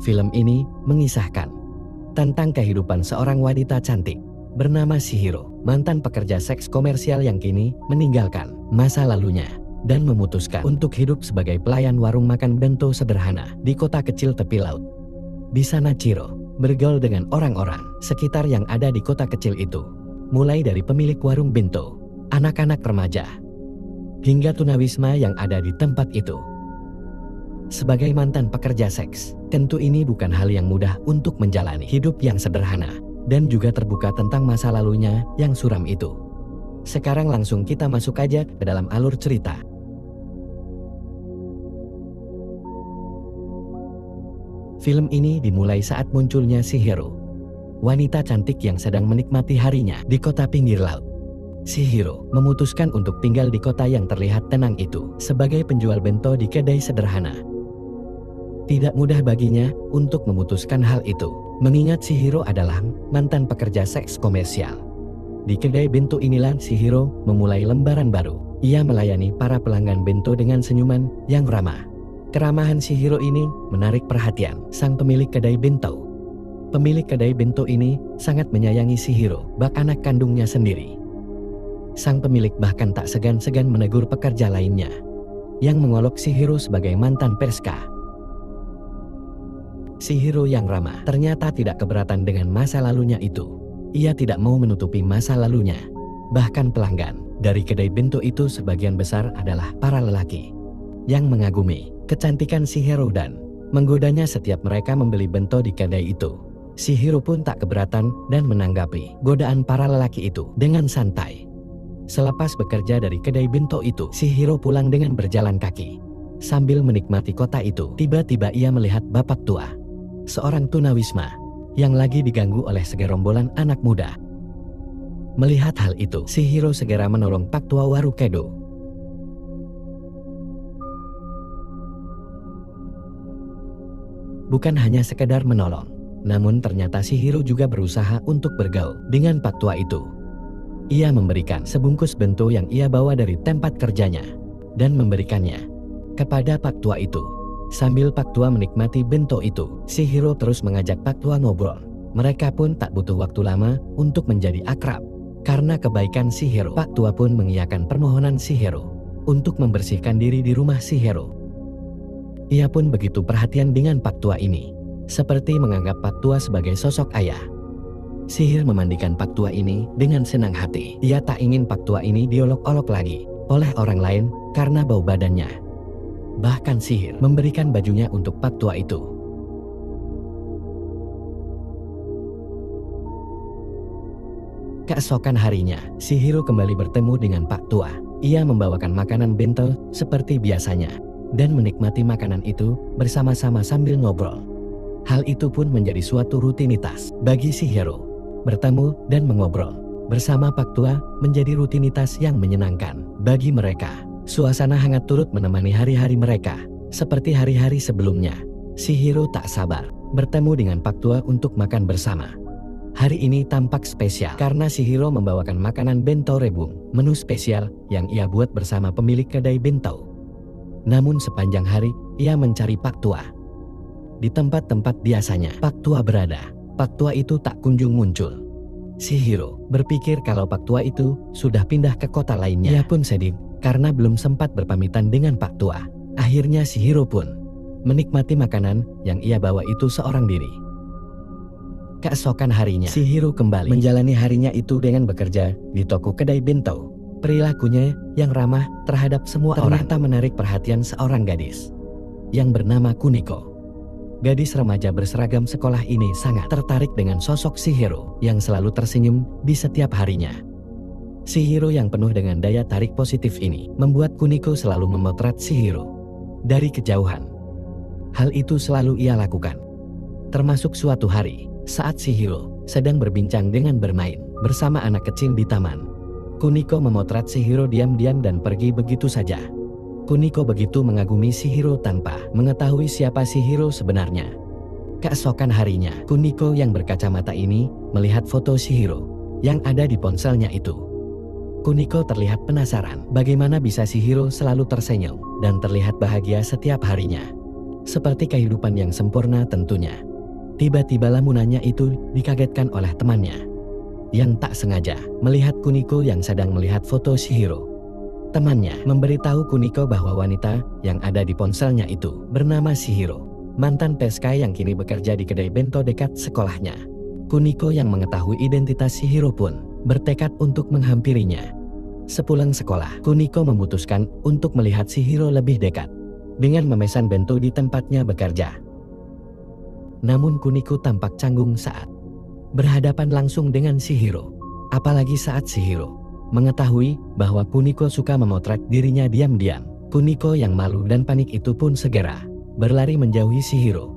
Film ini mengisahkan tentang kehidupan seorang wanita cantik bernama Chihiro, mantan pekerja seks komersial yang kini meninggalkan masa lalunya dan memutuskan untuk hidup sebagai pelayan warung makan bento sederhana di kota kecil tepi laut. Di sana Chihiro bergaul dengan orang-orang sekitar yang ada di kota kecil itu, mulai dari pemilik warung bento, anak-anak remaja, hingga tunawisma yang ada di tempat itu. Sebagai mantan pekerja seks, tentu ini bukan hal yang mudah untuk menjalani hidup yang sederhana dan juga terbuka tentang masa lalunya yang suram itu. Sekarang langsung kita masuk aja ke dalam alur cerita. Film ini dimulai saat munculnya Chihiro, wanita cantik yang sedang menikmati harinya di kota pinggir laut. Chihiro memutuskan untuk tinggal di kota yang terlihat tenang itu sebagai penjual bento di kedai sederhana. Tidak mudah baginya untuk memutuskan hal itu, mengingat Chihiro adalah mantan pekerja seks komersial. Di kedai bento inilah Chihiro memulai lembaran baru. Ia melayani para pelanggan bento dengan senyuman yang ramah. Keramahan Chihiro ini menarik perhatian sang pemilik kedai bento. Pemilik kedai bento ini sangat menyayangi Chihiro, bak anak kandungnya sendiri. Sang pemilik bahkan tak segan-segan menegur pekerja lainnya yang mengolok Chihiro sebagai mantan perska. Chihiro yang ramah ternyata tidak keberatan dengan masa lalunya itu. Ia tidak mau menutupi masa lalunya. Bahkan pelanggan dari kedai bento itu sebagian besar adalah para lelaki yang mengagumi kecantikan Chihiro dan menggodanya setiap mereka membeli bento di kedai itu. Chihiro pun tak keberatan dan menanggapi godaan para lelaki itu dengan santai. Selepas bekerja dari kedai bento itu, Chihiro pulang dengan berjalan kaki. Sambil menikmati kota itu, tiba-tiba ia melihat bapak tua, seorang tunawisma yang lagi diganggu oleh segerombolan anak muda. Melihat hal itu, Chihiro segera menolong pak tua Warukedo. Bukan hanya sekedar menolong, namun ternyata Chihiro juga berusaha untuk bergaul dengan pak tua itu. Ia memberikan sebungkus bento yang ia bawa dari tempat kerjanya dan memberikannya kepada pak tua itu. Sambil pak tua menikmati bento itu, Chihiro terus mengajak pak tua ngobrol. Mereka pun tak butuh waktu lama untuk menjadi akrab. Karena kebaikan Chihiro, pak tua pun mengiyakan permohonan Chihiro untuk membersihkan diri di rumah Chihiro. Ia pun begitu perhatian dengan pak tua ini, seperti menganggap pak tua sebagai sosok ayah. Chihiro memandikan pak tua ini dengan senang hati. Ia tak ingin pak tua ini diolok-olok lagi oleh orang lain karena bau badannya. Bahkan Chihiro memberikan bajunya untuk pak tua itu. Keesokan harinya, Chihiro kembali bertemu dengan pak tua. Ia membawakan makanan bento seperti biasanya dan menikmati makanan itu bersama-sama sambil ngobrol. Hal itu pun menjadi suatu rutinitas bagi Chihiro. Bertemu dan mengobrol bersama pak tua menjadi rutinitas yang menyenangkan bagi mereka. Suasana hangat turut menemani hari-hari mereka. Seperti hari-hari sebelumnya, Chihiro tak sabar bertemu dengan pak tua untuk makan bersama. Hari ini tampak spesial karena Chihiro membawakan makanan bento rebung, menu spesial yang ia buat bersama pemilik kedai bento. Namun sepanjang hari, ia mencari pak tua. Di tempat-tempat biasanya pak tua berada, pak tua itu tak kunjung muncul. Chihiro berpikir kalau pak tua itu sudah pindah ke kota lainnya. Ia pun sedih karena belum sempat berpamitan dengan pak tua. Akhirnya Chihiro pun menikmati makanan yang ia bawa itu seorang diri. Keesokan harinya, Chihiro kembali menjalani harinya itu dengan bekerja di toko kedai bento. Perilakunya yang ramah terhadap semua orang ternyata menarik perhatian seorang gadis yang bernama Kuniko. Gadis remaja berseragam sekolah ini sangat tertarik dengan sosok Chihiro yang selalu tersenyum di setiap harinya. Chihiro yang penuh dengan daya tarik positif ini membuat Kuniko selalu memotret Chihiro dari kejauhan. Hal itu selalu ia lakukan. Termasuk suatu hari saat Chihiro sedang berbincang dengan bermain bersama anak kecil di taman. Kuniko memotret Chihiro diam-diam dan pergi begitu saja. Kuniko begitu mengagumi Chihiro tanpa mengetahui siapa Chihiro sebenarnya. Keesokan harinya, Kuniko yang berkacamata ini melihat foto Chihiro yang ada di ponselnya itu. Kuniko terlihat penasaran bagaimana bisa Chihiro selalu tersenyum dan terlihat bahagia setiap harinya. seperti kehidupan yang sempurna tentunya. Tiba-tiba lamunannya itu dikagetkan oleh temannya yang tak sengaja melihat Kuniko yang sedang melihat foto Chihiro. Temannya memberitahu Kuniko bahwa wanita yang ada di ponselnya itu bernama Chihiro, mantan PSK yang kini bekerja di kedai bento dekat sekolahnya. Kuniko yang mengetahui identitas Chihiro pun bertekad untuk menghampirinya. Sepulang sekolah, Kuniko memutuskan untuk melihat Chihiro lebih dekat dengan memesan bento di tempatnya bekerja. Namun Kuniko tampak canggung saat berhadapan langsung dengan Chihiro. Apalagi saat Chihiro mengetahui bahwa Kuniko suka memotret dirinya diam-diam. Kuniko yang malu dan panik itu pun segera berlari menjauhi Chihiro.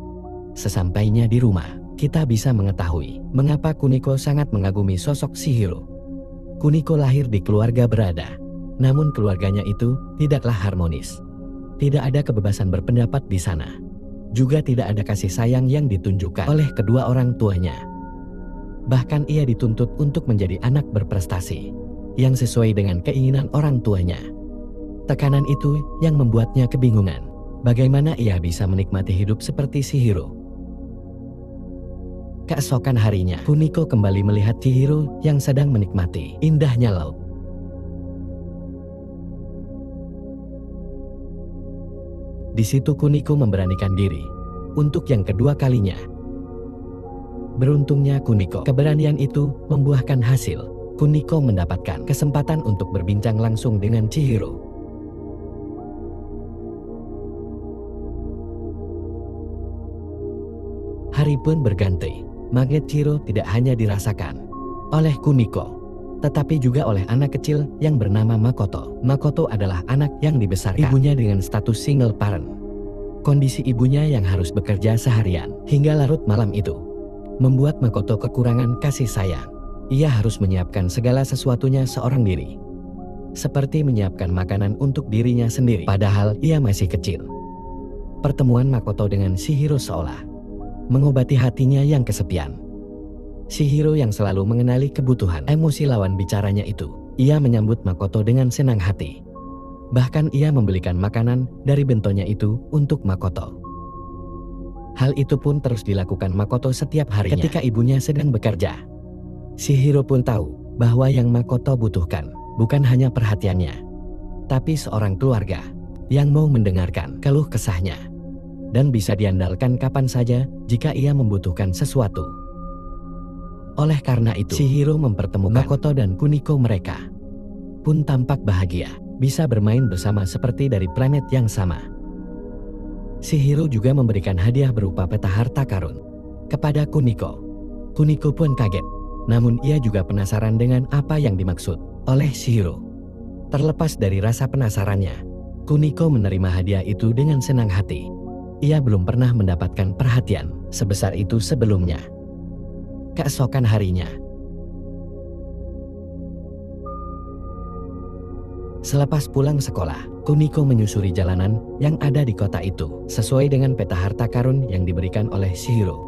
Sesampainya di rumah, kita bisa mengetahui mengapa Kuniko sangat mengagumi sosok Chihiro. Kuniko lahir di keluarga berada, namun keluarganya itu tidaklah harmonis. Tidak ada kebebasan berpendapat di sana. Juga tidak ada kasih sayang yang ditunjukkan oleh kedua orang tuanya. Bahkan ia dituntut untuk menjadi anak berprestasi yang sesuai dengan keinginan orang tuanya. Tekanan itu yang membuatnya kebingungan. Bagaimana ia bisa menikmati hidup seperti Chihiro? Keesokan harinya, Kuniko kembali melihat Chihiro yang sedang menikmati indahnya laut. Di situ Kuniko memberanikan diri untuk yang kedua kalinya. Beruntungnya Kuniko, keberanian itu membuahkan hasil. Kuniko mendapatkan kesempatan untuk berbincang langsung dengan Chihiro. Hari pun berganti. Magnet Chihiro tidak hanya dirasakan oleh Kuniko, tetapi juga oleh anak kecil yang bernama Makoto. Makoto adalah anak yang dibesarkan ibunya dengan status single parent. Kondisi ibunya yang harus bekerja seharian hingga larut malam itu membuat Makoto kekurangan kasih sayang. Ia harus menyiapkan segala sesuatunya seorang diri, seperti menyiapkan makanan untuk dirinya sendiri, padahal ia masih kecil. Pertemuan Makoto dengan Chihiro seolah mengobati hatinya yang kesepian. Chihiro yang selalu mengenali kebutuhan emosi lawan bicaranya itu, ia menyambut Makoto dengan senang hati. Bahkan ia membelikan makanan dari bentonya itu untuk Makoto. Hal itu pun terus dilakukan Makoto setiap harinya ketika ibunya sedang bekerja. Chihiro pun tahu bahwa yang Makoto butuhkan bukan hanya perhatiannya, tapi seorang keluarga yang mau mendengarkan keluh kesahnya dan bisa diandalkan kapan saja jika ia membutuhkan sesuatu. Oleh karena itu, Chihiro mempertemukan Makoto dan Kuniko. Mereka pun tampak bahagia bisa bermain bersama seperti dari planet yang sama. Chihiro juga memberikan hadiah berupa peta harta karun kepada Kuniko. Kuniko pun kaget, namun ia juga penasaran dengan apa yang dimaksud oleh Chihiro. Terlepas dari rasa penasarannya, Kuniko menerima hadiah itu dengan senang hati. Ia belum pernah mendapatkan perhatian sebesar itu sebelumnya. Keesokan harinya, selepas pulang sekolah, Kuniko menyusuri jalanan yang ada di kota itu sesuai dengan peta harta karun yang diberikan oleh Chihiro.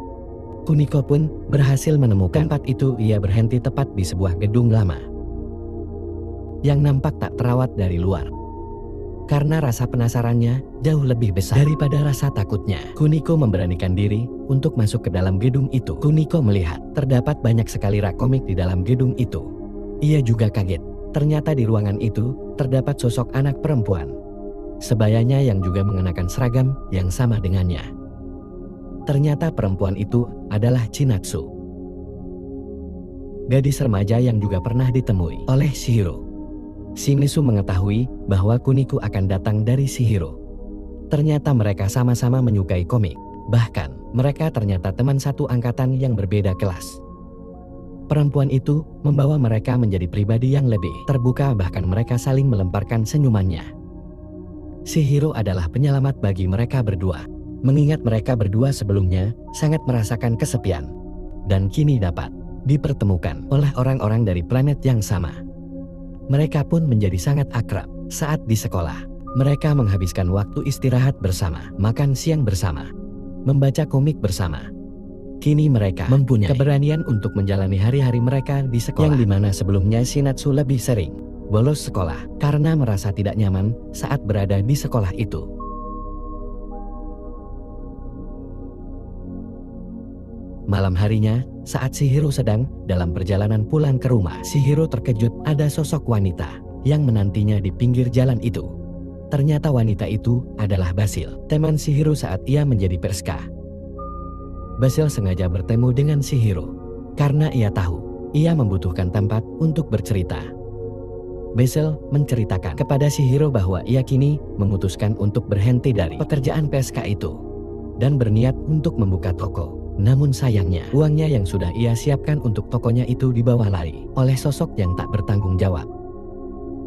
Kuniko pun berhasil menemukan tempat itu. Ia berhenti tepat di sebuah gedung lama yang nampak tak terawat dari luar. Karena rasa penasarannya jauh lebih besar daripada rasa takutnya, Kuniko memberanikan diri untuk masuk ke dalam gedung itu. Kuniko melihat terdapat banyak sekali rak komik di dalam gedung itu. Ia juga kaget. Ternyata di ruangan itu terdapat sosok anak perempuan sebayanya yang juga mengenakan seragam yang sama dengannya. Ternyata perempuan itu adalah Chinatsu, gadis remaja yang juga pernah ditemui oleh Chihiro. Shimizu mengetahui bahwa Kuniko akan datang dari Chihiro. Ternyata mereka sama-sama menyukai komik. Bahkan mereka ternyata teman satu angkatan yang berbeda kelas. Perempuan itu membawa mereka menjadi pribadi yang lebih terbuka, bahkan mereka saling melemparkan senyumannya. Chihiro adalah penyelamat bagi mereka berdua, mengingat mereka berdua sebelumnya sangat merasakan kesepian, dan kini dapat dipertemukan oleh orang-orang dari planet yang sama. Mereka pun menjadi sangat akrab saat di sekolah. Mereka menghabiskan waktu istirahat bersama, makan siang bersama, membaca komik bersama. Kini mereka mempunyai keberanian untuk menjalani hari-hari mereka di sekolah, yang dimana sebelumnya Chinatsu lebih sering bolos sekolah karena merasa tidak nyaman saat berada di sekolah itu. Malam harinya, saat Chihiro sedang dalam perjalanan pulang ke rumah, Chihiro terkejut ada sosok wanita yang menantinya di pinggir jalan itu. Ternyata wanita itu adalah Basil, teman Chihiro saat ia menjadi PSK. Basil sengaja bertemu dengan Chihiro karena ia tahu ia membutuhkan tempat untuk bercerita. Basil menceritakan kepada Chihiro bahwa ia kini memutuskan untuk berhenti dari pekerjaan PSK itu dan berniat untuk membuka toko. Namun sayangnya, uangnya yang sudah ia siapkan untuk tokonya itu dibawa lari oleh sosok yang tak bertanggung jawab.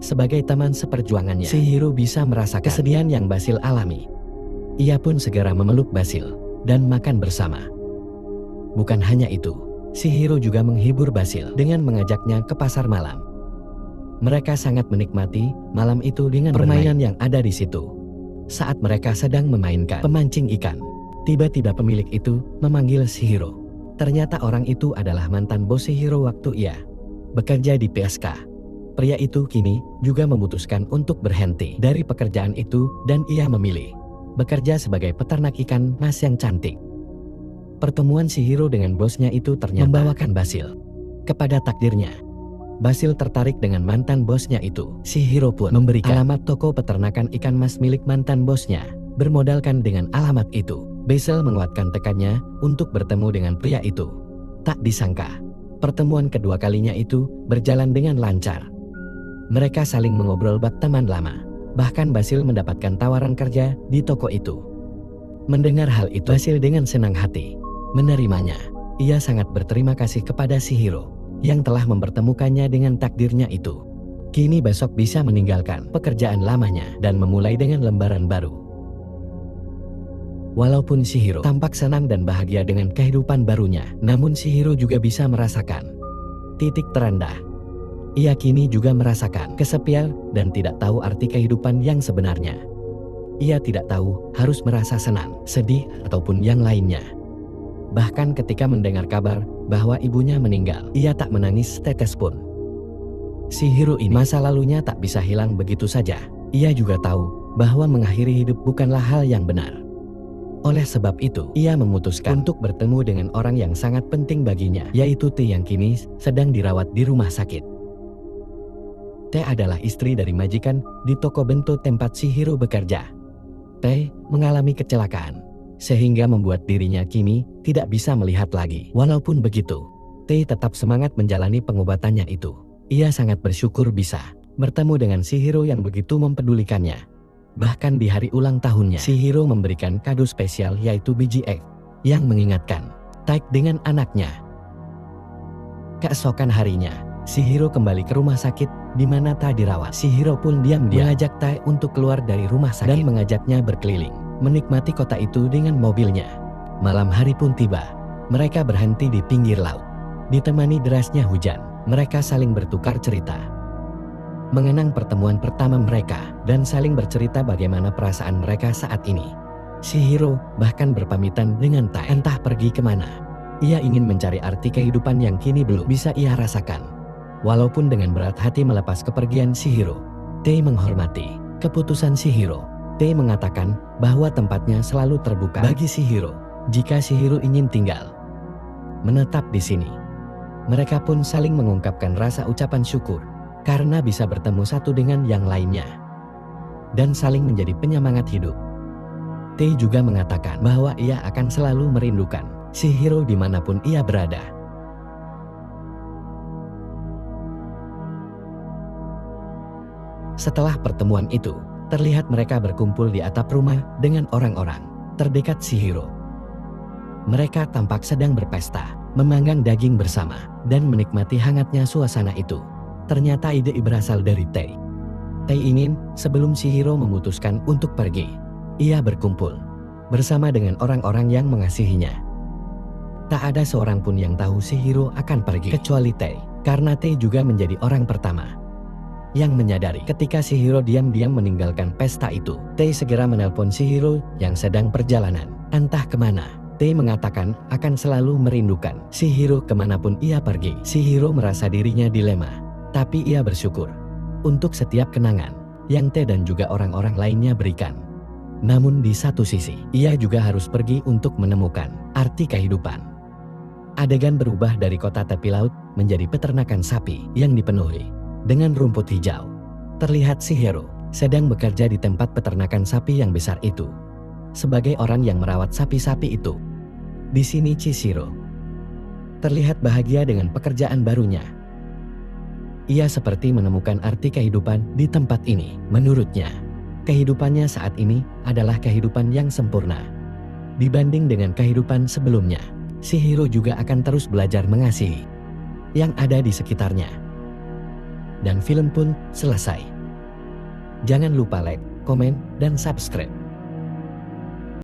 Sebagai teman seperjuangannya, Chihiro bisa merasakan kesedihan yang Basil alami. Ia pun segera memeluk Basil dan makan bersama. Bukan hanya itu, Chihiro juga menghibur Basil dengan mengajaknya ke pasar malam. Mereka sangat menikmati malam itu dengan permainan yang ada di situ. Saat mereka sedang memainkan pemancing ikan, tiba-tiba pemilik itu memanggil Chihiro. Ternyata orang itu adalah mantan bos Chihiro waktu ia bekerja di PSK. Pria itu kini juga memutuskan untuk berhenti dari pekerjaan itu dan ia memilih bekerja sebagai peternak ikan mas yang cantik. Pertemuan Chihiro dengan bosnya itu ternyata membawakan Basil kepada takdirnya. Basil tertarik dengan mantan bosnya itu. Chihiro pun memberikan alamat toko peternakan ikan mas milik mantan bosnya. Bermodalkan dengan alamat itu, Basil menguatkan tekadnya untuk bertemu dengan pria itu. Tak disangka, pertemuan kedua kalinya itu berjalan dengan lancar. Mereka saling mengobrol bak teman lama. Bahkan Basil mendapatkan tawaran kerja di toko itu. Mendengar hal itu, Basil dengan senang hati menerimanya. Ia sangat berterima kasih kepada Chihiro yang telah mempertemukannya dengan takdirnya itu. Kini besok bisa meninggalkan pekerjaan lamanya dan memulai dengan lembaran baru. Walaupun Chihiro tampak senang dan bahagia dengan kehidupan barunya, namun Chihiro juga bisa merasakan titik terendah. Ia kini juga merasakan kesepian dan tidak tahu arti kehidupan yang sebenarnya. Ia tidak tahu harus merasa senang, sedih, ataupun yang lainnya. Bahkan ketika mendengar kabar bahwa ibunya meninggal, ia tak menangis setetes pun. Chihiro ini masa lalunya tak bisa hilang begitu saja. Ia juga tahu bahwa mengakhiri hidup bukanlah hal yang benar. Oleh sebab itu, ia memutuskan untuk bertemu dengan orang yang sangat penting baginya, yaitu T yang kini sedang dirawat di rumah sakit. T adalah istri dari majikan di toko bento tempat Chihiro bekerja. T mengalami kecelakaan, sehingga membuat dirinya kini tidak bisa melihat lagi. Walaupun begitu, T tetap semangat menjalani pengobatannya itu. Ia sangat bersyukur bisa bertemu dengan Chihiro yang begitu mempedulikannya. Bahkan di hari ulang tahunnya, Chihiro memberikan kado spesial yaitu biji egg yang mengingatkan Taik dengan anaknya. Keesokan harinya, Chihiro kembali ke rumah sakit di mana Ta dirawat. Chihiro pun diam-diam mengajak Ta untuk keluar dari rumah sakit dan mengajaknya berkeliling, menikmati kota itu dengan mobilnya. Malam hari pun tiba. Mereka berhenti di pinggir laut. Ditemani derasnya hujan, mereka saling bertukar cerita. Mengenang pertemuan pertama mereka dan saling bercerita bagaimana perasaan mereka saat ini. Chihiro bahkan berpamitan dengan Tai, entah pergi kemana. Ia ingin mencari arti kehidupan yang kini belum bisa ia rasakan. Walaupun dengan berat hati melepas kepergian Chihiro, Tai menghormati keputusan Chihiro. Tai mengatakan bahwa tempatnya selalu terbuka bagi Chihiro jika Chihiro ingin tinggal menetap di sini. Mereka pun saling mengungkapkan rasa ucapan syukur karena bisa bertemu satu dengan yang lainnya dan saling menjadi penyemangat hidup. T juga mengatakan bahwa ia akan selalu merindukan Chihiro dimanapun ia berada. Setelah pertemuan itu, terlihat mereka berkumpul di atap rumah dengan orang-orang terdekat Chihiro. Mereka tampak sedang berpesta, memanggang daging bersama, dan menikmati hangatnya suasana itu. Ternyata ide berasal dari Tei. Tei ingin sebelum Chihiro memutuskan untuk pergi, ia berkumpul bersama dengan orang-orang yang mengasihinya. Tak ada seorang pun yang tahu Chihiro akan pergi kecuali Tei, karena Tei juga menjadi orang pertama yang menyadari ketika Chihiro diam-diam meninggalkan pesta itu. Tei segera menelpon Chihiro yang sedang perjalanan entah kemana. Tei mengatakan akan selalu merindukan Chihiro kemanapun ia pergi. Chihiro merasa dirinya dilema. Tapi ia bersyukur untuk setiap kenangan yang T dan juga orang-orang lainnya berikan. Namun di satu sisi, ia juga harus pergi untuk menemukan arti kehidupan. Adegan berubah dari kota tepi laut menjadi peternakan sapi yang dipenuhi dengan rumput hijau. Terlihat Chihiro sedang bekerja di tempat peternakan sapi yang besar itu. Sebagai orang yang merawat sapi-sapi itu, di sini Chihiro terlihat bahagia dengan pekerjaan barunya. Ia seperti menemukan arti kehidupan di tempat ini. Menurutnya, kehidupannya saat ini adalah kehidupan yang sempurna. Dibanding dengan kehidupan sebelumnya, Chihiro juga akan terus belajar mengasihi yang ada di sekitarnya. Dan film pun selesai. Jangan lupa like, komen, dan subscribe.